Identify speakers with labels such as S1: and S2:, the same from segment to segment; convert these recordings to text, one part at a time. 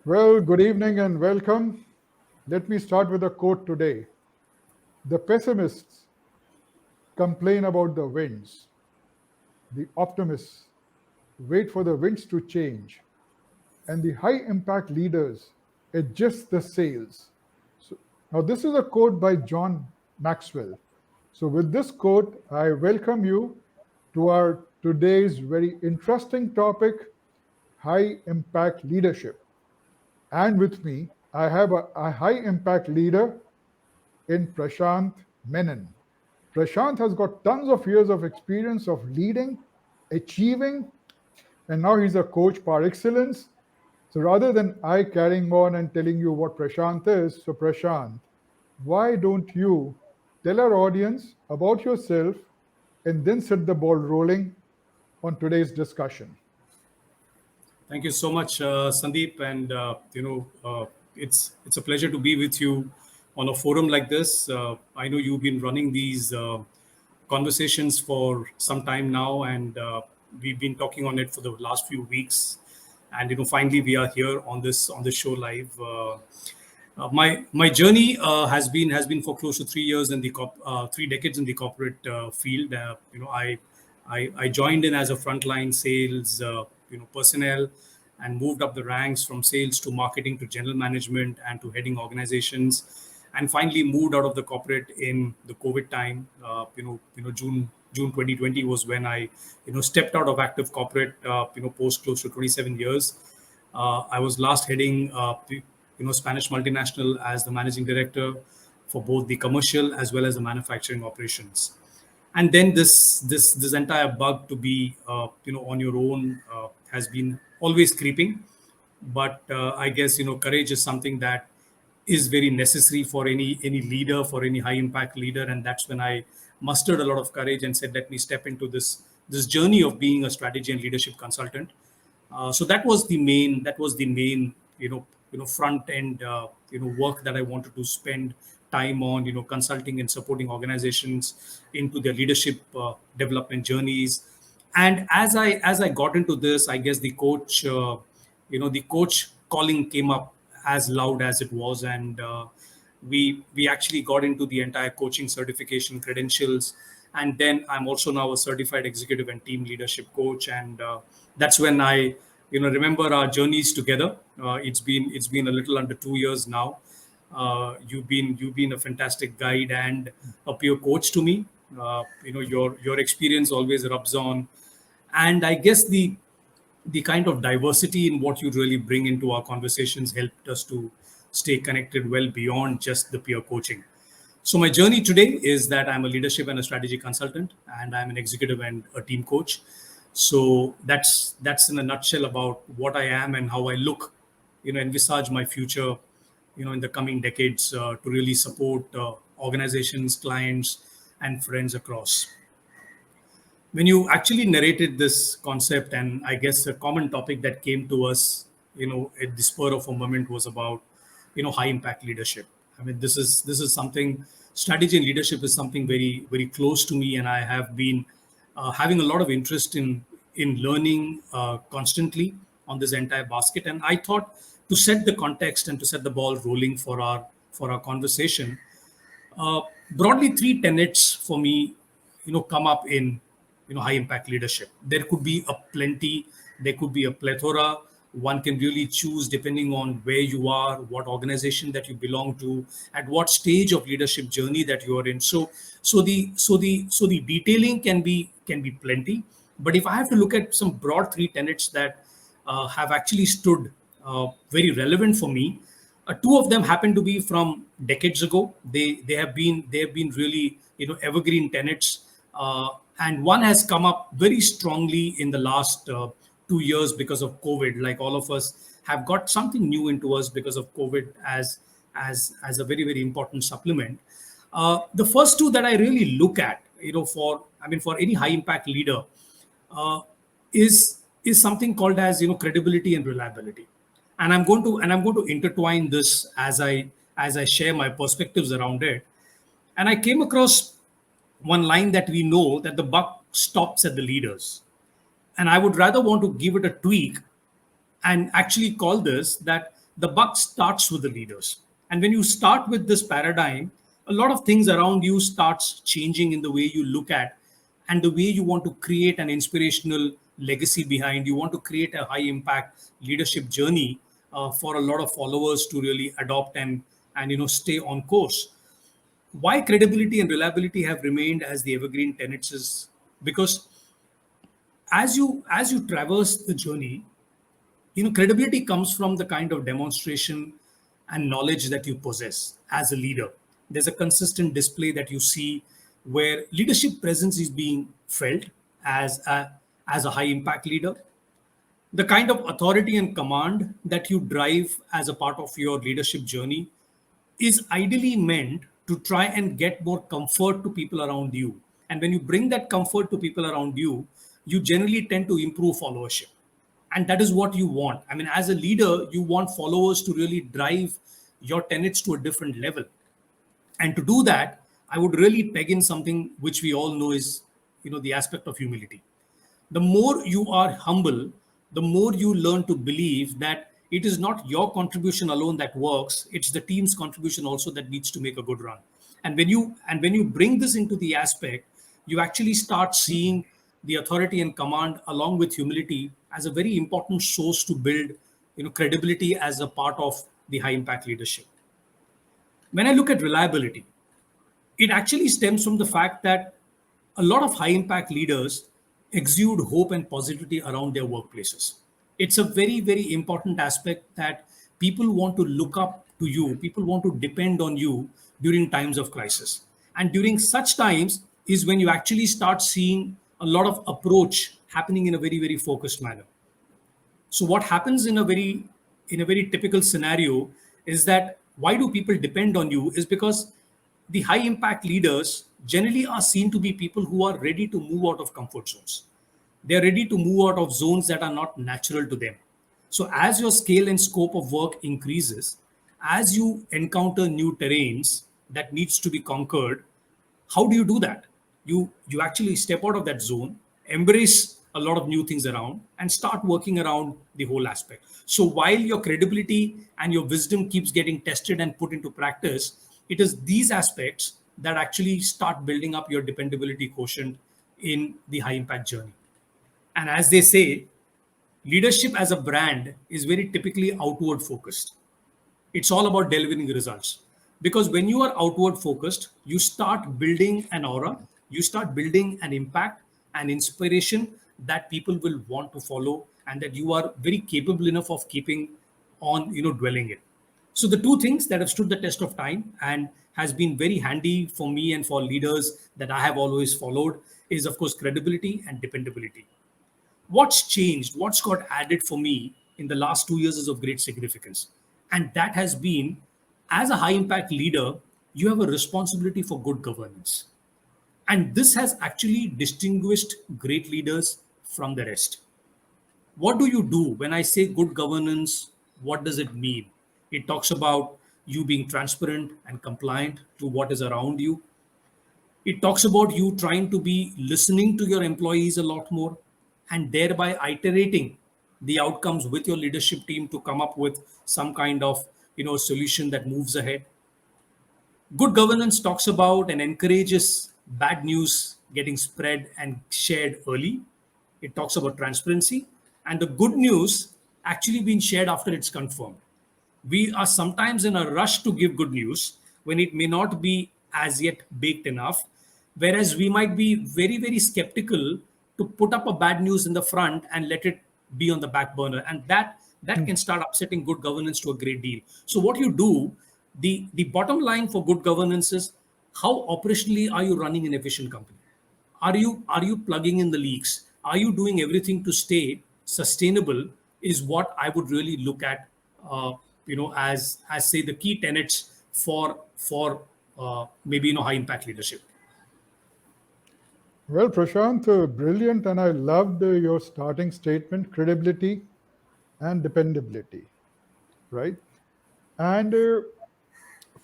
S1: Well, good evening and welcome. Let me start with a quote today. The pessimists complain about the winds, the optimists wait for the winds to change, and the high impact leaders adjust the sails. So, now, this is a quote by John Maxwell. So, with this quote, I welcome you to our today's very interesting topic, high impact leadership. And with me, I have a high impact leader in Prashant Menon. Prashant has got tons of years of experience of leading, achieving, and now he's a coach par excellence. So rather than I carrying on and telling you what Prashant is, so Prashant, why don't you tell our audience about yourself and then set the ball rolling on today's discussion?
S2: Thank you so much, Sandeep, and it's a pleasure to be with you on a forum like this. I know you've been running these conversations for some time now, and we've been talking on it for the last few weeks. And finally, we are here on this show live. My journey has been for close to 3 years in the 3 decades in the corporate field. I joined in as a frontline sales personnel, and moved up the ranks from sales to marketing to general management and to heading organizations, and finally moved out of the corporate in the COVID time. June 2020 was when I stepped out of active corporate. Post close to 27 years. I was last heading Spanish multinational as the managing director for both the commercial as well as the manufacturing operations. And then this entire bug to be on your own has been always creeping. But I guess courage is something that is very necessary for any leader, for any high impact leader. And that's when I mustered a lot of courage and said, let me step into this journey of being a strategy and leadership consultant. So that was the main front end work that I wanted to spend time on, consulting and supporting organizations into their leadership development journeys. And as I got into this, I guess the coach calling came up as loud as it was. And we actually got into the entire coaching certification credentials. And then I'm also now a certified executive and team leadership coach. And that's when I remember our journeys together. It's been a little under 2 years now. You've been a fantastic guide and a peer coach to me. Your experience always rubs on. And I guess the kind of diversity in what you really bring into our conversations helped us to stay connected well beyond just the peer coaching. So my journey today is that I'm a leadership and a strategy consultant, and I'm an executive and a team coach. So that's in a nutshell about what I am and how I look, envisage my future, in the coming decades, to really support organizations, clients, and friends across. When you actually narrated this concept, and I guess a common topic that came to us at the spur of a moment was about high impact leadership. I mean, this is something. Strategy and leadership is something very very close to me, and I have been having a lot of interest in learning constantly on this entire basket. And I thought, to set the context and to set the ball rolling for our conversation, uh, broadly, three tenets for me, come up in high impact leadership. There could be a plenty, there could be a plethora. One can really choose depending on where you are, what organization that you belong to, at what stage of leadership journey that you are in. So the detailing can be plenty. But if I have to look at some broad three tenets that have actually stood very relevant for me. Two of them happen to be from decades ago. They have been really evergreen tenets, and one has come up very strongly in the last 2 years because of COVID. Like all of us have got something new into us because of COVID as a very very important supplement. The first two that I really look at, for any high impact leader, uh, is something called as credibility and reliability. And I'm going to intertwine this as I share my perspectives around it. And I came across one line that we know that the buck stops at the leaders, and I would rather want to give it a tweak and actually call this that the buck starts with the leaders. And when you start with this paradigm, a lot of things around you starts changing in the way you look at and the way you want to create an inspirational legacy behind. You want to create a high impact leadership journey for a lot of followers to really adopt and stay on course. Why credibility and reliability have remained as the evergreen tenets is because as you traverse the journey, credibility comes from the kind of demonstration and knowledge that you possess as a leader. There's a consistent display that you see where leadership presence is being felt as a high impact leader. The kind of authority and command that you drive as a part of your leadership journey is ideally meant to try and get more comfort to people around you. And when you bring that comfort to people around you, you generally tend to improve followership. And that is what you want. I mean, as a leader, you want followers to really drive your tenets to a different level. And to do that, I would really peg in something which we all know is, the aspect of humility. The more you are humble, the more you learn to believe that it is not your contribution alone that works, it's the team's contribution also that needs to make a good run. And when you bring this into the aspect, you actually start seeing the authority and command along with humility as a very important source to build credibility as a part of the high impact leadership. When I look at reliability, it actually stems from the fact that a lot of high impact leaders exude hope and positivity around their workplaces. It's a very, very important aspect that people want to look up to you, people want to depend on you during times of crisis. And during such times is when you actually start seeing a lot of approach happening in a very, very focused manner. So what happens in a very typical scenario is that why do people depend on you is because the high impact leaders generally are seen to be people who are ready to move out of comfort zones. They're ready to move out of zones that are not natural to them. So as your scale and scope of work increases, as you encounter new terrains that needs to be conquered, how do you do that? You actually step out of that zone, embrace a lot of new things around, and start working around the whole aspect. So while your credibility and your wisdom keeps getting tested and put into practice, it is these aspects that actually start building up your dependability quotient in the high impact journey. And as they say, leadership as a brand is very typically outward focused. It's all about delivering results. Because when you are outward focused, you start building an aura, you start building an impact, an inspiration that people will want to follow and that you are very capable enough of keeping on, dwelling in. So the two things that have stood the test of time and has been very handy for me and for leaders that I have always followed is, of course, credibility and dependability. What's changed, what's got added for me in the last 2 years is of great significance. And that has been, as a high impact leader, you have a responsibility for good governance. And this has actually distinguished great leaders from the rest. What do you do when I say good governance? What does it mean? It talks about you being transparent and compliant to what is around you. It talks about you trying to be listening to your employees a lot more and thereby iterating the outcomes with your leadership team to come up with some kind of solution that moves ahead. Good governance talks about and encourages bad news getting spread and shared early. It talks about transparency and the good news actually being shared after it's confirmed. We are sometimes in a rush to give good news when it may not be as yet baked enough, whereas we might be very, very skeptical to put up a bad news in the front and let it be on the back burner. And that can start upsetting good governance to a great deal. So what you do, the bottom line for good governance is how operationally are you running an efficient company? Are you plugging in the leaks? Are you doing everything to stay sustainable? Is what I would really look at, as say the key tenets for maybe high impact leadership.
S1: Well, Prashant, brilliant. And I loved your starting statement, credibility and dependability, right? And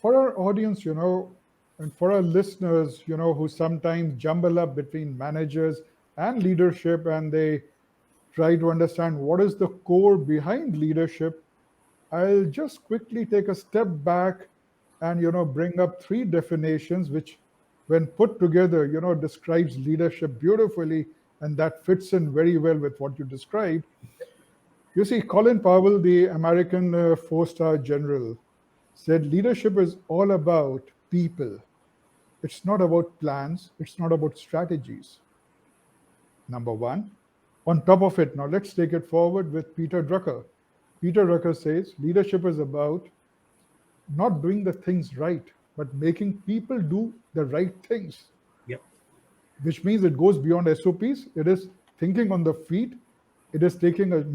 S1: for our audience, and for our listeners, who sometimes jumble up between managers and leadership and they try to understand what is the core behind leadership, I'll just quickly take a step back and bring up three definitions which, when put together, describes leadership beautifully, and that fits in very well with what you described. You see, Colin Powell, the American four-star general, said leadership is all about people. It's not about plans, it's not about strategies. Number one. On top of it, now let's take it forward with Peter Drucker. Peter Drucker says leadership is about not doing the things right, but making people do the right things,
S2: Yep.
S1: which means it goes beyond SOPs. It is thinking on the feet. It is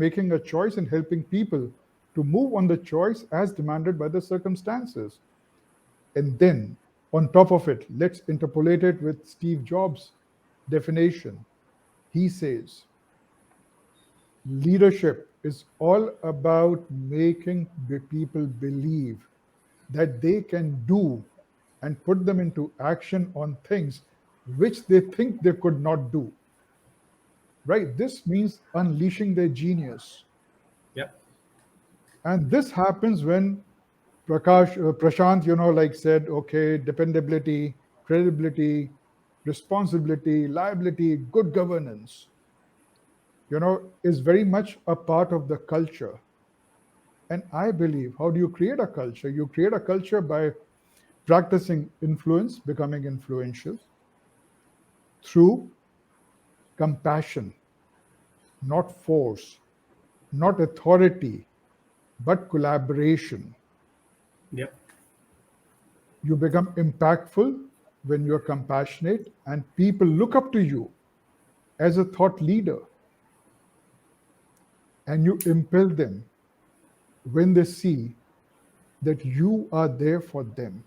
S1: making a choice and helping people to move on the choice as demanded by the circumstances. And then, on top of it, let's interpolate it with Steve Jobs' definition. He says, leadership is all about making the people believe that they can do and put them into action on things which they think they could not do. Right? This means unleashing their genius.
S2: Yep.
S1: And this happens when Prashant, like said, okay, dependability, credibility, responsibility, liability, good governance, is very much a part of the culture. And I believe, how do you create a culture? You create a culture by practicing influence, becoming influential, through compassion, not force, not authority, but collaboration.
S2: Yep.
S1: You become impactful when you're compassionate and people look up to you as a thought leader. And you impel them when they see that you are there for them.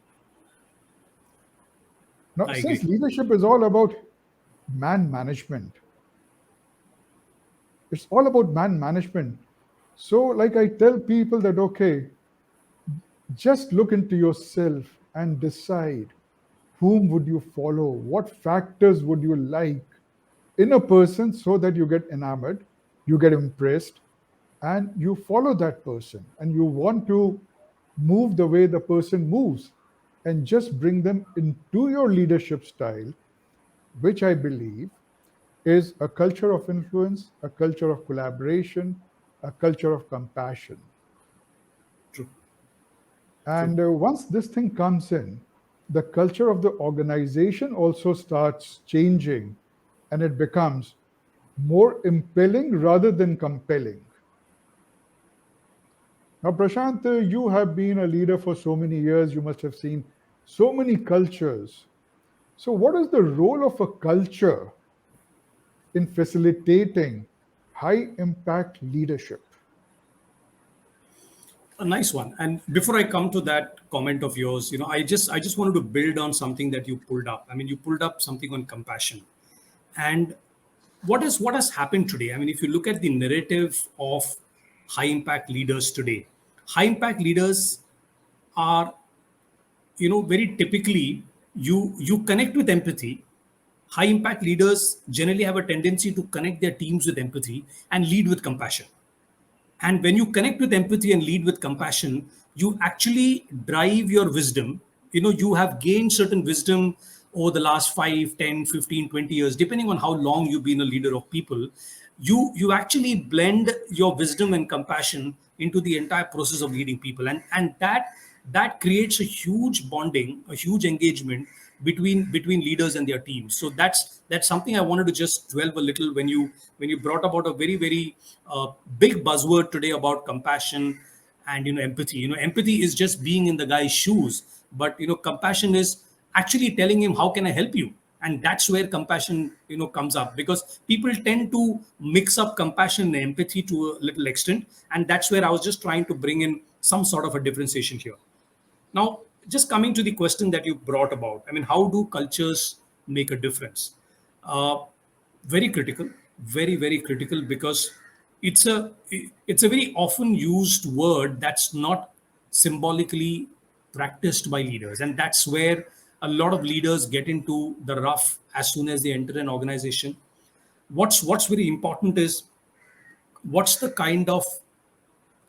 S1: Now,
S2: I
S1: since
S2: agree.
S1: leadership is all about man management, it's all about man management. So, like I tell people that, okay, just look into yourself and decide whom would you follow, what factors would you like in a person so that you get enamored, you get impressed, and you follow that person and you want to move the way the person moves and just bring them into your leadership style, which I believe is a culture of influence, a culture of collaboration, a culture of compassion.
S2: True. True.
S1: And once this thing comes in, the culture of the organization also starts changing and it becomes more impelling rather than compelling. Now, Prashant, you have been a leader for so many years, you must have seen so many cultures. So, what is the role of a culture in facilitating high impact leadership?
S2: A nice one. And before I come to that comment of yours, I just wanted to build on something that you pulled up. I mean, you pulled up something on compassion. And what has happened today? I mean, if you look at the narrative of high impact leaders today, high impact leaders are, very typically, you connect with empathy. High impact leaders generally have a tendency to connect their teams with empathy and lead with compassion. And when you connect with empathy and lead with compassion, you actually drive your wisdom. You have gained certain wisdom over the last 5, 10, 15, 20 years, depending on how long you've been a leader of people. You actually blend your wisdom and compassion into the entire process of leading people. And that creates a huge bonding, a huge engagement between leaders and their teams. So that's something I wanted to just dwell a little when you brought about a very, very big buzzword today about compassion and empathy. Empathy is just being in the guy's shoes, but compassion is actually telling him, how can I help you? And that's where compassion comes up, because people tend to mix up compassion and empathy to a little extent. And that's where I was just trying to bring in some sort of a differentiation here. Now, just coming to the question that you brought about, I mean, how do cultures make a difference? Uh, Very critical, very, very critical, because it's a it's a very often used word that's not symbolically practiced by leaders, and that's where a lot of leaders get into the rough as soon as they enter an organization. What's very important is, what's the kind of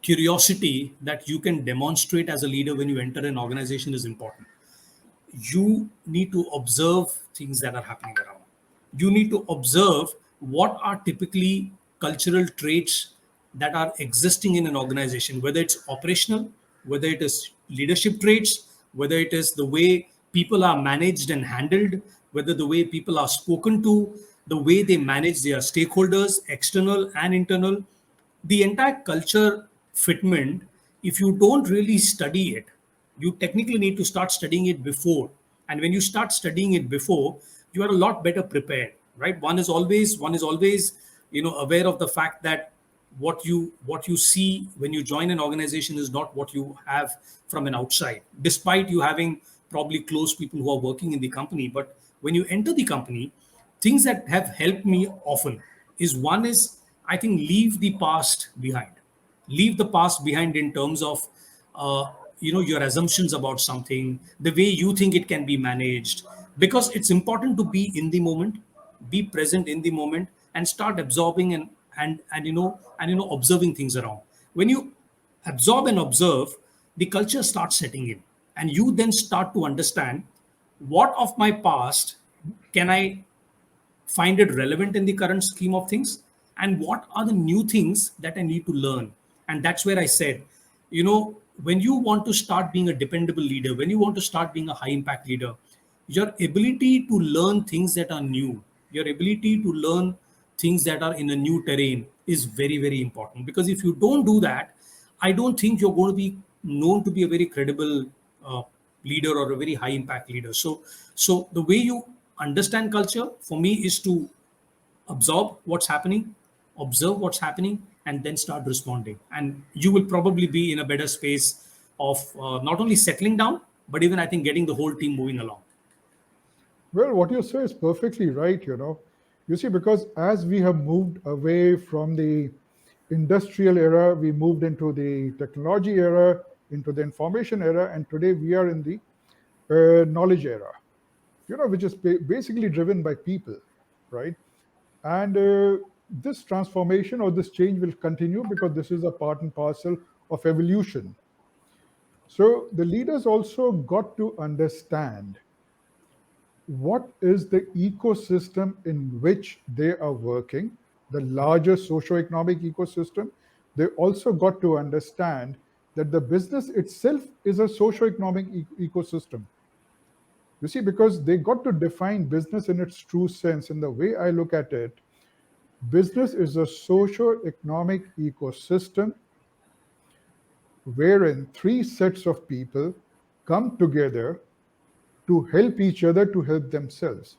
S2: curiosity that you can demonstrate as a leader when you enter an organization is important. You need to observe things that are happening around. You need to observe what are typically cultural traits that are existing in an organization, whether it's operational, whether it is leadership traits, whether it is the way people are managed and handled, whether the way people are spoken to, the way they manage their stakeholders, external and internal. The entire culture fitment, if you don't really study it, you technically need to start studying it before. And when you start studying it before, you are a lot better prepared, right? One is always aware of the fact that what you see when you join an organization is not what you have from an outside, despite you having probably close people who are working in the company. But when you enter the company, things that have helped me often is, one is, I think, leave the past behind. Leave the past behind in terms of your assumptions about something, the way you think it can be managed, because it's important to be in the moment, be present in the moment, and start absorbing and observing things around. When you absorb and observe, the culture starts setting in, and you then start to understand what of my past can I find it relevant in the current scheme of things, and what are the new things that I need to learn. And that's where I said, when you want to start being a dependable leader, when you want to start being a high impact leader, your ability to learn things that are new, your ability to learn things that are in a new terrain is very, very important. Because if you don't do that, I don't think you're going to be known to be a very credible uh, leader or a very high impact leader. So the way you understand culture for me is to absorb what's happening, observe what's happening, and then start responding. And you will probably be in a better space of not only settling down, but even, I think, getting the whole team moving along.
S1: Well, what you say is perfectly right. You see, because as we have moved away from the industrial era, we moved into the technology era, into the information era, and today we are in the knowledge era, which is basically driven by people, right? And this transformation or this change will continue because this is a part and parcel of evolution. So the leaders also got to understand what is the ecosystem in which they are working, the larger socio-economic ecosystem. They also got to understand that the business itself is a socio-economic ecosystem. You see, because they got to define business in its true sense. In the way I look at it, business is a socio-economic ecosystem wherein three sets of people come together to help each other to help themselves.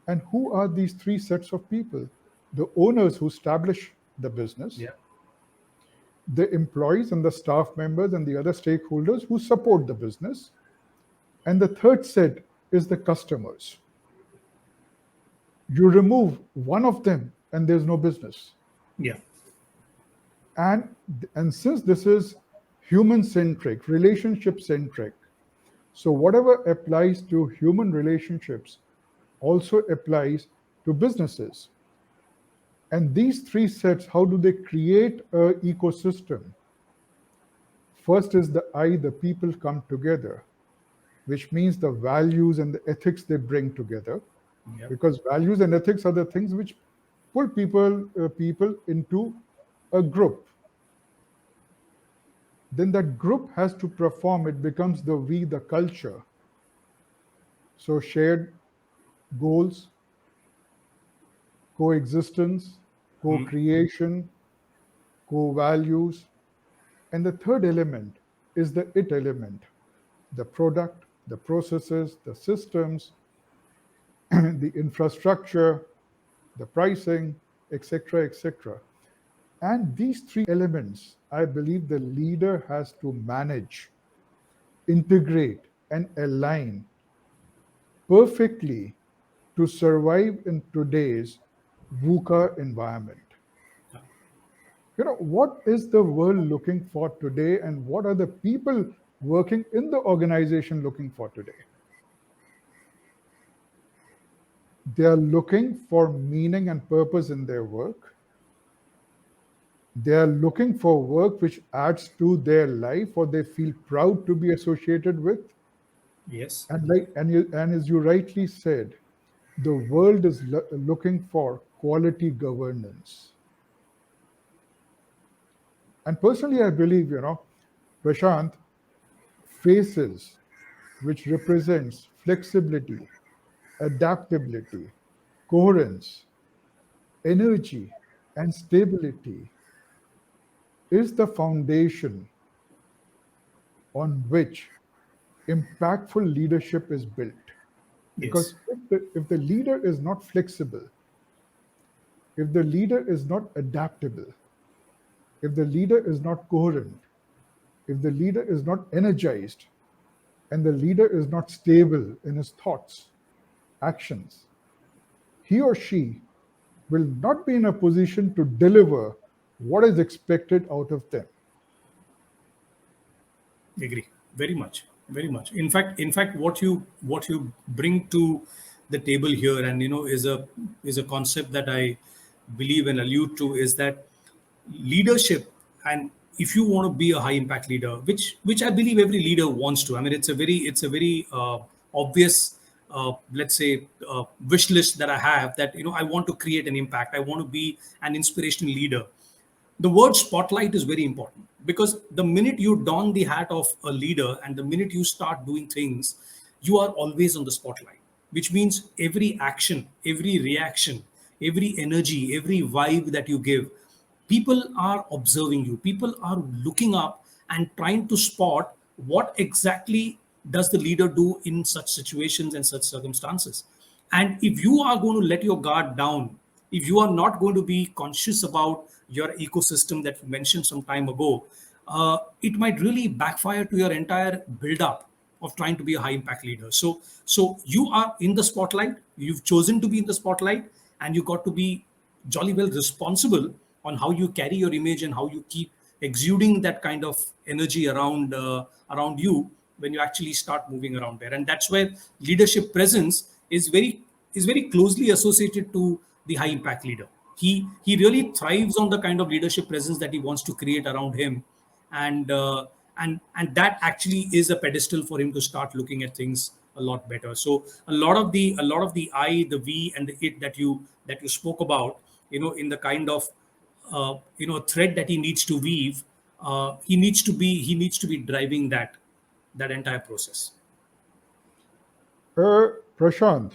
S1: And who are these three sets of people? The owners who establish the business,
S2: Yeah.
S1: the employees and the staff members and the other stakeholders who support the business, and the third set is the customers. You remove one of them and there's no business.
S2: Yeah.
S1: And, and since this is human centric, relationship centric, so whatever applies to human relationships also applies to businesses. And these three sets, how do they create an ecosystem? First is the I, the people come together, which means the values and the ethics they bring together.
S2: Yeah.
S1: Because values and ethics are the things which pull people into a group. Then that group has to perform, it becomes the we, the culture. So shared goals, coexistence, co-creation, co-values. And the third element is the it element, the product, the processes, the systems, the infrastructure, the pricing, etc., etc. And these three elements, I believe the leader has to manage, integrate, and align perfectly to survive in today's VUCA environment. What is the world looking for today, and what are the people working in the organization looking for today? They are looking for meaning and purpose in their work. They are looking for work which adds to their life or they feel proud to be associated with.
S2: Yes.
S1: And as you rightly said, the world is looking for quality governance. And personally, I believe, Prashant, faces which represents flexibility, adaptability, coherence, energy, and stability is the foundation on which impactful leadership is built.
S2: Yes.
S1: Because if the leader is not flexible, if the leader is not adaptable, if the leader is not coherent, if the leader is not energized, and the leader is not stable in his thoughts, actions, he or she will not be in a position to deliver what is expected out of them.
S2: Agree. Very much. Very much. In fact, what you bring to the table here, and is a concept that I believe and allude to, is that leadership. And if you want to be a high impact leader, which I believe every leader wants to, I mean, it's a very obvious, let's say, wish list that I have, that I want to create an impact, I want to be an inspirational leader. The word spotlight is very important, because the minute you don the hat of a leader and the minute you start doing things, you are always on the spotlight, which means every action, every reaction, every energy, every vibe that you give, people are observing you, people are looking up and trying to spot what exactly does the leader do in such situations and such circumstances. And if you are going to let your guard down, if you are not going to be conscious about your ecosystem that you mentioned some time ago, it might really backfire to your entire build up of trying to be a high impact leader. So you are in the spotlight, you've chosen to be in the spotlight, and you got to be jolly well responsible on how you carry your image and how you keep exuding that kind of energy around you when you actually start moving around there. And that's where leadership presence is very closely associated to the high impact leader. He really thrives on the kind of leadership presence that he wants to create around him, and that actually is a pedestal for him to start looking at things a lot better. So a lot of the I, the we, and the it that you spoke about, in the kind of thread that he needs to weave, he needs to be driving that entire process.
S1: Prashant,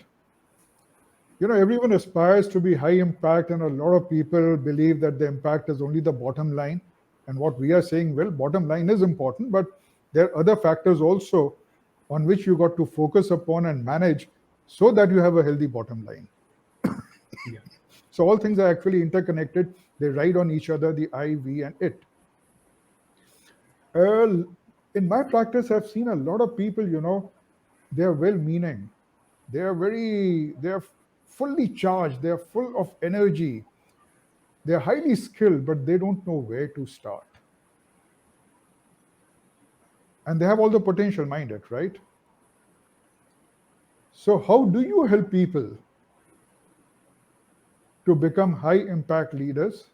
S1: everyone aspires to be high impact, and a lot of people believe that the impact is only the bottom line. And what we are saying, well, bottom line is important, but there are other factors also on which you got to focus upon and manage so that you have a healthy bottom line.
S2: Yeah.
S1: So all things are actually interconnected. They ride on each other, the I, we, and it. Uh, in my practice, I've seen a lot of people, they are well meaning. They are fully charged. They are full of energy. They are highly skilled, but they don't know where to start. And they have all the potential, mind it, right? So, how do you help people to become high impact leaders?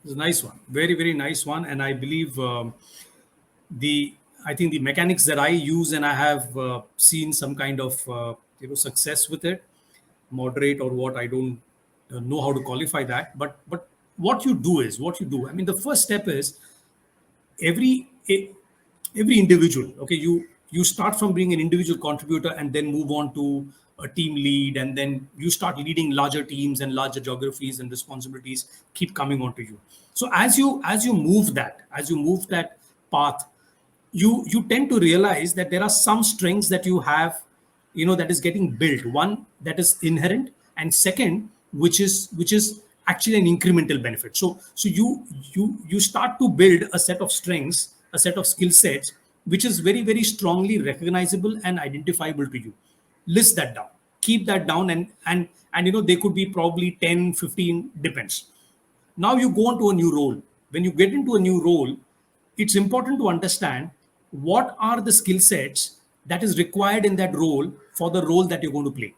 S2: It's a nice one, very very nice one. And I believe the I think the mechanics that I use, and I have seen some kind of success with it, moderate or what, I don't know how to qualify that. But what you do. I mean, the first step is every e- every individual. Okay, you start from being an individual contributor and then move on to a team lead, and then you start leading larger teams, and larger geographies and responsibilities keep coming onto you. So as you move that path, you tend to realize that there are some strengths that you have, that is getting built. One, that is inherent, and second, which is actually an incremental benefit. So you start to build a set of strengths, a set of skill sets, which is very very strongly recognizable and identifiable to you. List that down, keep that down, and they could be probably 10, 15, depends. Now you go into a new role. When you get into a new role, it's important to understand what are the skill sets that is required in that role for the role that you're going to play.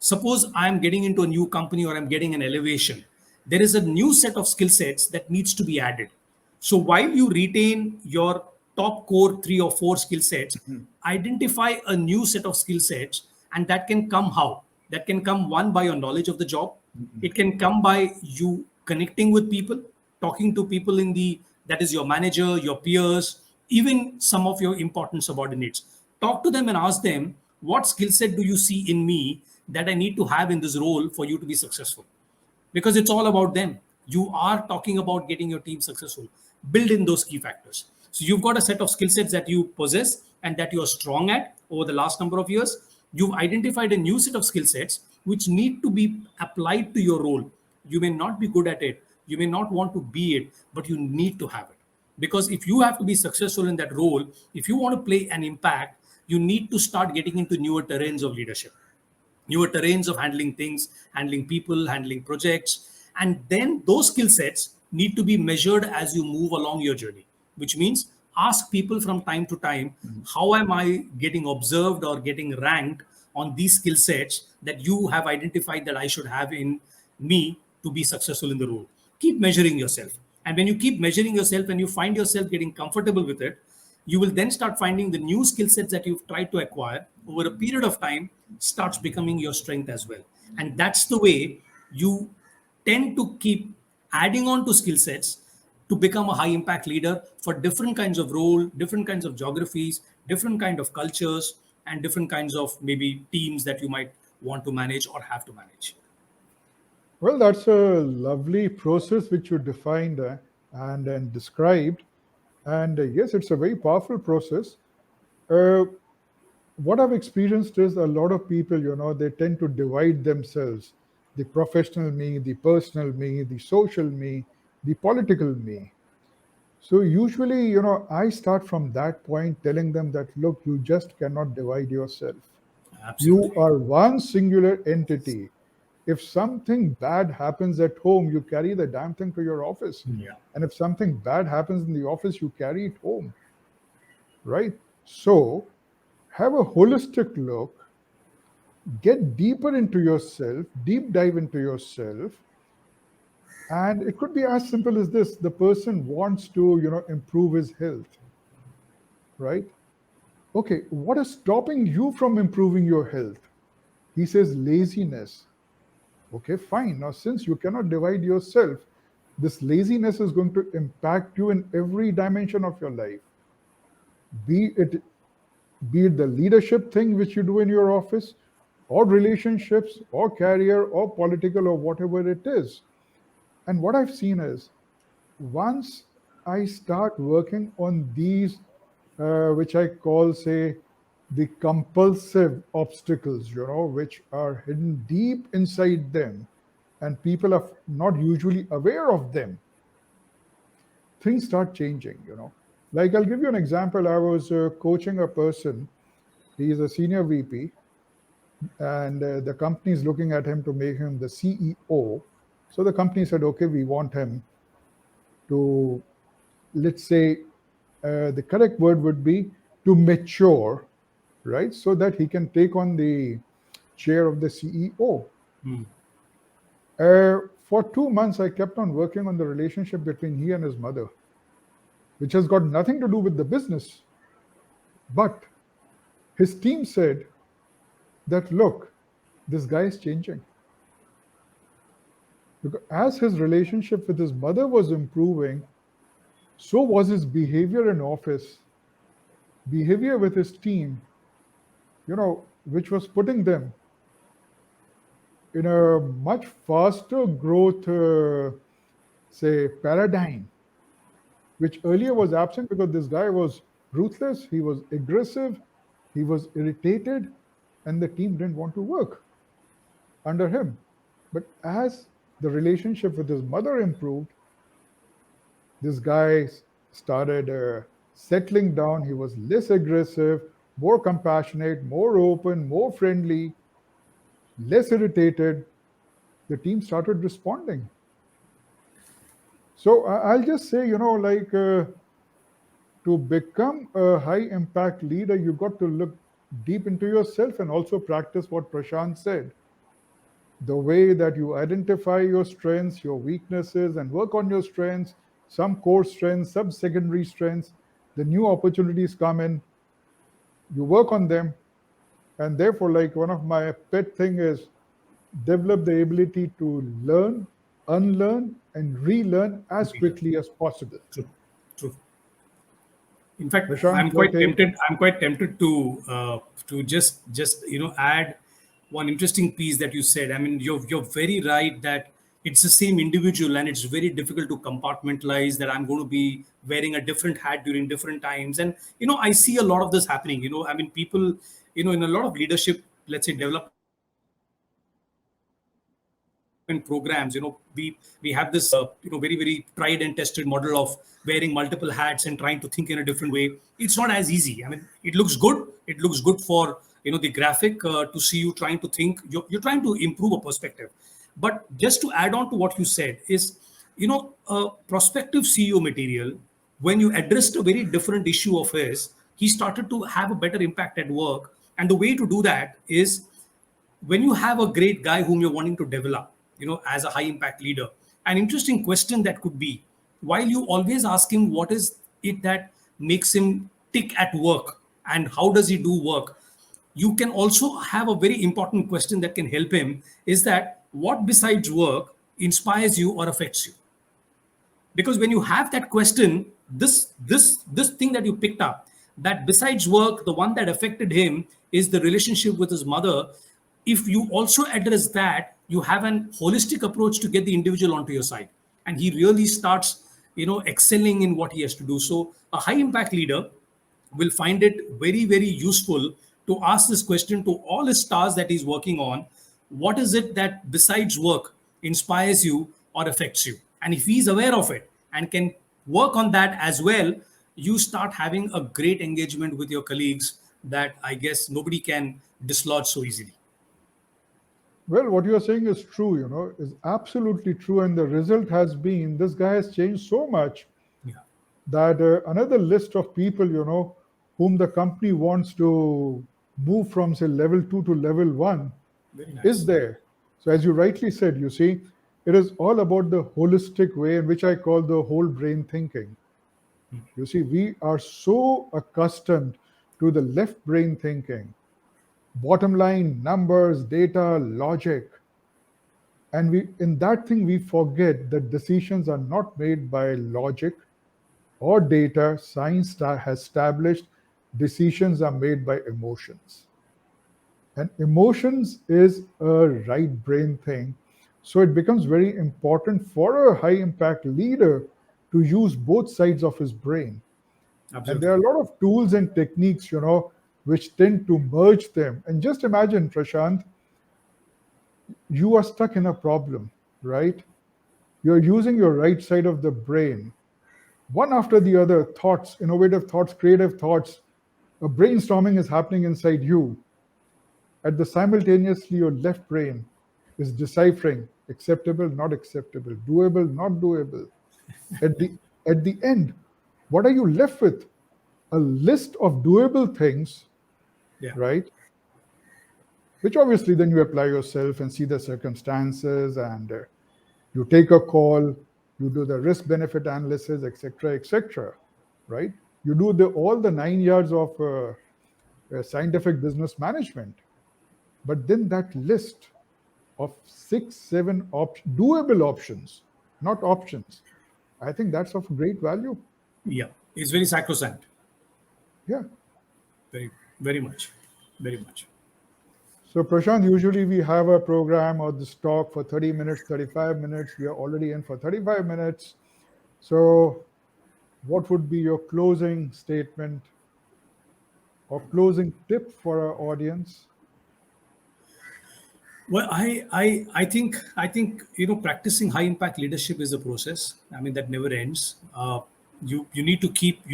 S2: Suppose I'm getting into a new company or I'm getting an elevation, there is a new set of skill sets that needs to be added. So while you retain your top core 3 or 4 skill sets, identify a new set of skill sets, and that can come how? That can come, one, by your knowledge of the job. It can come by you connecting with people, talking to people in the, that is your manager, your peers, even some of your important subordinates. Talk to them and ask them, what skill set do you see in me that I need to have in this role for you to be successful? Because it's all about them. You are talking about getting your team successful. Build in those key factors. So you've got a set of skill sets that you possess and that you are strong at over the last number of years. You've identified a new set of skill sets which need to be applied to your role. You may not be good at it, you may not want to be it, but you need to have it. Because if you have to be successful in that role, if you want to play an impact, you need to start getting into newer terrains of leadership, newer terrains of handling things, handling people, handling projects. And then those skill sets need to be measured as you move along your journey, which means ask people from time to time, how am I getting observed or getting ranked on these skill sets that you have identified that I should have in me to be successful in the role? Keep measuring yourself. And when you keep measuring yourself and you find yourself getting comfortable with it, you will then start finding the new skill sets that you've tried to acquire over a period of time starts becoming your strength as well. And that's the way you tend to keep adding on to skill sets to become a high impact leader for different kinds of role, different kinds of geographies, different kind of cultures, and different kinds of maybe teams that you might want to manage or have to manage.
S1: Well, that's a lovely process which you defined and described. And yes, it's a very powerful process. Uh, what I've experienced is a lot of people, they tend to divide themselves: the professional me, the personal me, the social me, the political me. So usually, I start from that point telling them that, look, you just cannot divide yourself. You
S2: Absolutely.
S1: are one singular entity. If something bad happens at home, you carry the damn thing to your office.
S2: Yeah.
S1: And if something bad happens in the office, you carry it home, right? So have a holistic look, get deeper into yourself, deep dive into yourself. And it could be as simple as this: the person wants to, improve his health, right? Okay, what is stopping you from improving your health? He says laziness. Okay, fine. Now, since you cannot divide yourself, this laziness is going to impact you in every dimension of your life. Be it be it the leadership thing which you do in your office, or relationships, or career, or political, or whatever it is. And what I've seen is, once I start working on these, which I call, say, the compulsive obstacles, which are hidden deep inside them, and people are not usually aware of them, things start changing. Like, I'll give you an example. I was coaching a person. He is a senior VP, and the company is looking at him to make him the CEO. So the company said, okay, we want him to, let's say, the correct word would be to mature, right? So that he can take on the chair of the CEO.
S2: Hmm.
S1: For 2 months, I kept on working on the relationship between he and his mother, which has got nothing to do with the business. But his team said that, look, this guy is changing. Because as his relationship with his mother was improving, so was his behavior in office, behavior with his team, which was putting them in a much faster growth, say, paradigm, which earlier was absent because this guy was ruthless, he was aggressive, he was irritated, and the team didn't want to work under him. But as the relationship with his mother improved, this guy started settling down. He was less aggressive, more compassionate, more open, more friendly, less irritated. The team started responding. So I'll just say, like, to become a high impact leader, you got to look deep into yourself and also practice what Prashant said. the way that you identify your strengths, your weaknesses, and work on your strengths, some core strengths, some secondary strengths. The new opportunities come in, you work on them, and therefore, like one of my pet thing is develop the ability to learn, unlearn, and relearn as
S2: Leader.
S1: quickly as possible.
S2: True. True. In fact,
S1: Prashant,
S2: I'm
S1: your
S2: quite
S1: take?
S2: tempted. I'm quite tempted to just add one interesting piece that you said. I mean, you're very right that it's the same individual, and it's very difficult to compartmentalize that I'm going to be wearing a different hat during different times. And I see a lot of this happening. I mean, people, in a lot of leadership, let's say development programs, we have this very very tried and tested model of wearing multiple hats and trying to think in a different way. It's not as easy. I mean, it looks good for the graphic to see you trying to think. You're trying to improve a perspective. But just to add on to what you said is, prospective CEO material, when you addressed a very different issue of his, he started to have a better impact at work. And the way to do that is, when you have a great guy whom you're wanting to develop, as a high impact leader, an interesting question that could be, while you always ask him what is it that makes him tick at work and how does he do work, you can also have a very important question that can help him, is that what besides work inspires you or affects you? Because when you have that question, this thing that you picked up, that besides work, the one that affected him is the relationship with his mother. If you also address that, you have an holistic approach to get the individual onto your side, and he really starts excelling in what he has to do. So a high impact leader will find it very very useful to ask this question to all his stars that he's working on: what is it that besides work inspires you or affects you? And if he's aware of it and can work on that as well, you start having a great engagement with your colleagues that I guess nobody can dislodge so easily.
S1: Well, what you're saying is true, is absolutely true. And the result has been this guy has changed so much
S2: Yeah.
S1: that another list of people, whom the company wants to move from, say, level 2 to level 1
S2: Very
S1: is
S2: nice.
S1: there. So, as you rightly said, you see, it is all about the holistic way, in which I call the whole brain thinking. You see, we are so accustomed to the left brain thinking, bottom line, numbers, data, logic. And in that thing, we forget that decisions are not made by logic or data. Science has established decisions are made by emotions. And emotions is a right brain thing. So it becomes very important for a high impact leader to use both sides of his brain. And there
S2: Absolutely.
S1: are a lot of tools and techniques, which tend to merge them. And just imagine, Prashant, you are stuck in a problem, right? You're using your right side of the brain, one after the other, thoughts, innovative thoughts, creative thoughts, a brainstorming is happening inside you. At the simultaneously, your left brain is deciphering acceptable, not acceptable, doable, not doable. At the at the end, what are you left with? A list of doable things,
S2: Yeah.
S1: right? Which obviously then you apply yourself and see the circumstances, and you take a call, you do the risk benefit analysis, etc., right? You do all the 9 yards of scientific business management. But then that list of 6, 7 doable options, not options, I think that's of great value.
S2: Yeah. It's very sacrosanct.
S1: Yeah.
S2: Very, very much. Very much.
S1: So, Prashant, usually we have a program or this talk for 30 minutes, 35 minutes. We are already in for 35 minutes. So, what would be your closing statement or closing tip for our audience?
S2: Well, I think practicing high impact leadership is a process. I mean, that never ends. You need to keep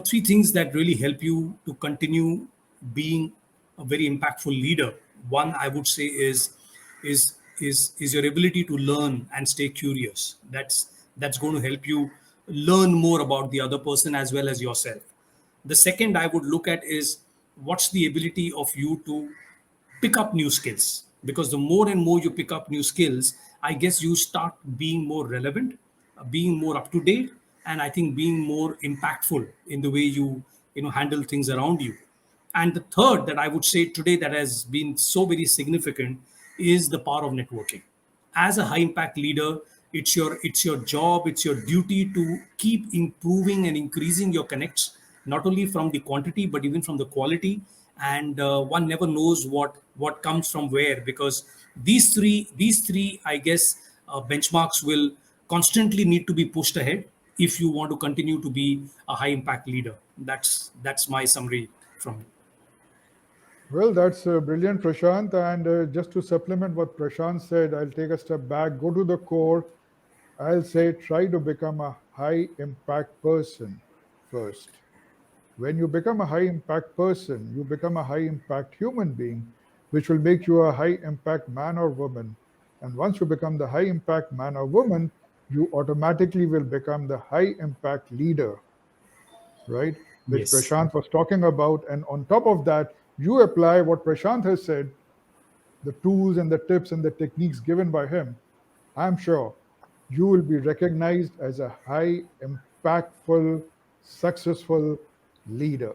S2: three things that really help you to continue being a very impactful leader. One, I would say, is your ability to learn and stay curious. That's going to help you learn more about the other person as well as yourself. The second I would look at is, what's the ability of you to pick up new skills, because the more and more you pick up new skills, I guess you start being more relevant, being more up to date, and I think being more impactful in the way you handle things around you. And the third that I would say today that has been so very significant is the power of networking. As a high impact leader, it's your job, it's your duty to keep improving and increasing your connects, not only from the quantity but even from the quality. And one never knows what comes from where, because these three I guess benchmarks will constantly need to be pushed ahead if you want to continue to be a high impact leader. That's my summary from me.
S1: Well, that's brilliant, Prashant. And just to supplement what Prashant said, I'll take a step back, go to the core. I'll say try to become a high impact person first. When you become a high impact person, you become a high impact human being, which will make you a high impact man or woman. And once you become the high impact man or woman, you automatically will become the high impact leader, right? Which
S2: Yes.
S1: Prashant was talking about. And on top of that, you apply what Prashant has said, the tools and the tips and the techniques given by him. I'm sure you will be recognized as a high impactful, successful leader.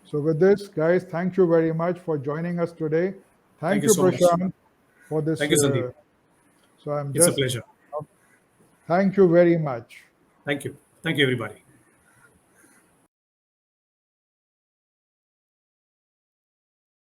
S1: So, with this, guys, thank you very much for joining us today.
S2: Thank
S1: Thank
S2: you
S1: you,
S2: so much.
S1: Prashant, for this.
S2: Thank you, Sandeep.
S1: So, I'm
S2: It's a
S1: just,
S2: pleasure.
S1: thank you very much.
S2: Thank you. Thank you, everybody.